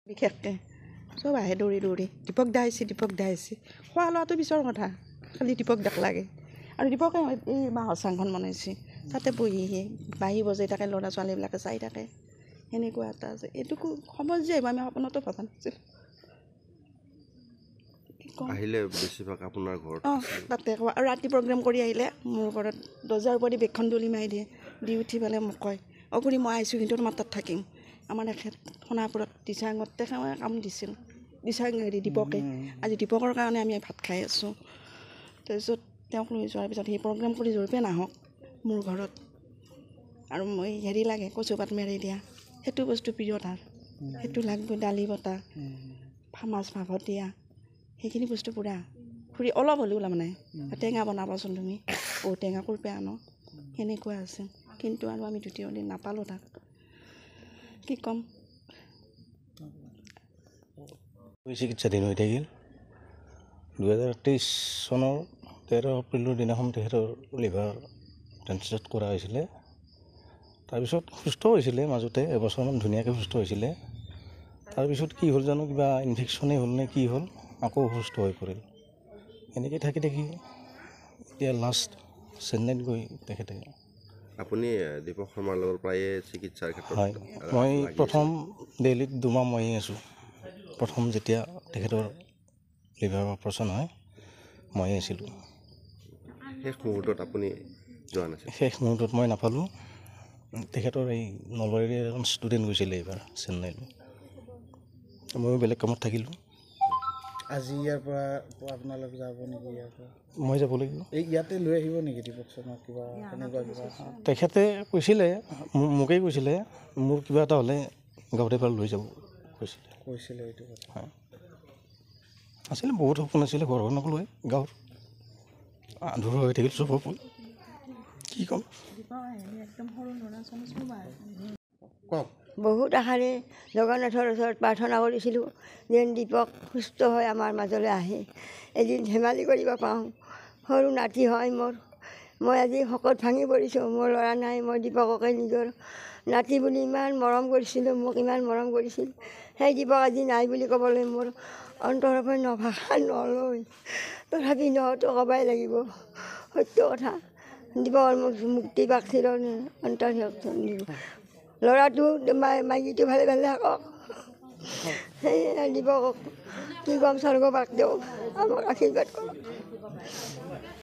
বিশেষকৈ চব আহে দৌৰি দৌৰি দীপক দা আহিছে খোৱা লোৱাটো পিছৰ কথা খালি দীপক দাক লাগে আৰু দীপকে এই বাঁহৰ চাংখন বনাইছে তাতে বহিহে বাঁহী বজাই থাকে ল'ৰা ছোৱালীবিলাকে চাই থাকে সেনেকুৱা এটা আছে এইটোকো খবৰ যে আমি সপোনতো ভবা নাছিলোঁ আহিলে বেছিভাগ আপোনাৰ ঘৰত তাতে আৰু ৰাতি প্ৰগ্ৰেম কৰি আহিলে মোৰ ঘৰত দৰ্জাৰ ওপৰত বেগখন দলি মাৰি দিয়ে দি উঠি পেলাই মোক কয় খুৰী মই আহিছোঁ কিন্তু তোমাৰ তাত থাকিম আমাৰ এখেত সোণাপুৰত দিচাঙত তেখেতে কাম দিছিল দিচাং হেৰি দীপকে আজি দীপকৰ কাৰণে আমি ভাত খাই আছোঁ তাৰপিছত তেওঁক লৈ যোৱাৰ পিছত সেই প্ৰগ্ৰেম কৰি জোৰপে নাহক মোৰ ঘৰত আৰু মই হেৰি লাগে কচু পাত মেৰি দিয়া সেইটো বস্তু প্ৰিয় তাৰ সেইটো লাগব দালি বটা মাছ ভাপত দিয়া সেইখিনি বস্তু পুৰা খুৰী অলপ হ'লেও তাৰমানে টেঙা বনাবাচোন তুমি টেঙা কৰপে আনো সেনেকুৱা আছে কিন্তু আৰু আমি দ্বিতীয় দিন নাপালোঁ তাক কি ক'ম চিকিৎসাধীন হৈ থাকিল 2023 চনৰ 13 এপ্ৰিলৰ দিনাখন তেখেতৰ লিভাৰ ট্ৰেন্সপ্লাণ্ট কৰা হৈছিলে তাৰপিছত সুস্থ হৈছিলে মাজতে এবছৰমান ধুনীয়াকৈ সুস্থ হৈছিলে তাৰপিছত কি হ'ল জানো কিবা ইনফেকশ্যনেই হ'ল নে কি হ'ল আকৌ সুস্থ হৈ পৰিল এনেকৈ থাকি এতিয়া লাষ্ট চেন্নাইত গৈ তেখেতে আপুনি দীপক শৰ্মাৰ লগত প্ৰায়ে চিকিৎসাৰ ক্ষেত্ৰত হয় মই প্ৰথম দিল্লীত 2 মাহ ময়ে আছোঁ প্ৰথম যেতিয়া তেখেতৰ লিভাৰ অপাৰেশ্যন হয় ময়ে আছিলোঁ শেষ মুহূৰ্তত আপুনি যোৱা নাছিল শেষ মুহূৰ্তত মই নাপালোঁ তেখেতৰ এই নলবাৰীৰে এজন ষ্টুডেণ্ট গৈছিলে এইবাৰ চেন্নাইলৈ ময়ো বেলেগ কামত থাকিলোঁ আজি ইয়াৰ পৰা আপোনালোক যাব নেকি ইয়াৰ পৰা মই যাব লাগিব এই ইয়াতে লৈ আহিব নেকি দীপক শৰ্মাক কিবা তেনেকুৱা কিবা তেখেতে কৈছিলে মোকেই কৈছিলে মোৰ কিবা এটা হ'লে গাঁৱতে পৰা লৈ যাব কৈছিলে এইটো কথা হয় আছিলে বহুত সপোন আছিলে ঘৰখনক লৈ গাঁৱৰ আধৰুৱা হৈ থাকিল চব সপোন কি ক'ম কওক বহুত আশাৰে জগন্নাথৰ ওচৰত প্ৰাৰ্থনা কৰিছিলোঁ যেন দীপক সুস্থ হৈ আমাৰ মাজলৈ আহে এদিন ধেমালি কৰিব পাওঁ সৰু নাতি হয় মোৰ মই আজি শকত ভাঙি পৰিছোঁ মোৰ ল'ৰা নাই মই দীপককে নিজৰ নাতি বুলি ইমান মৰম কৰিছিলোঁ মোক ইমান মৰম কৰিছিল সেই দীপক আজি নাই বুলি ক'বলৈ মোৰ অন্তৰৰ পৰা নভাষা নলয় তথাপি নটো ক'বাই লাগিব সত্য কথা দীপকৰ মোক মুক্তি পাইছিল অন্তৰ ল'ৰাটো মাইকীটো ভালে থাকক সেয়ে দীপকক কি ক'ম স্বৰ্গ পাক দিয়ক আমাক আশীৰ্বাদ কৰক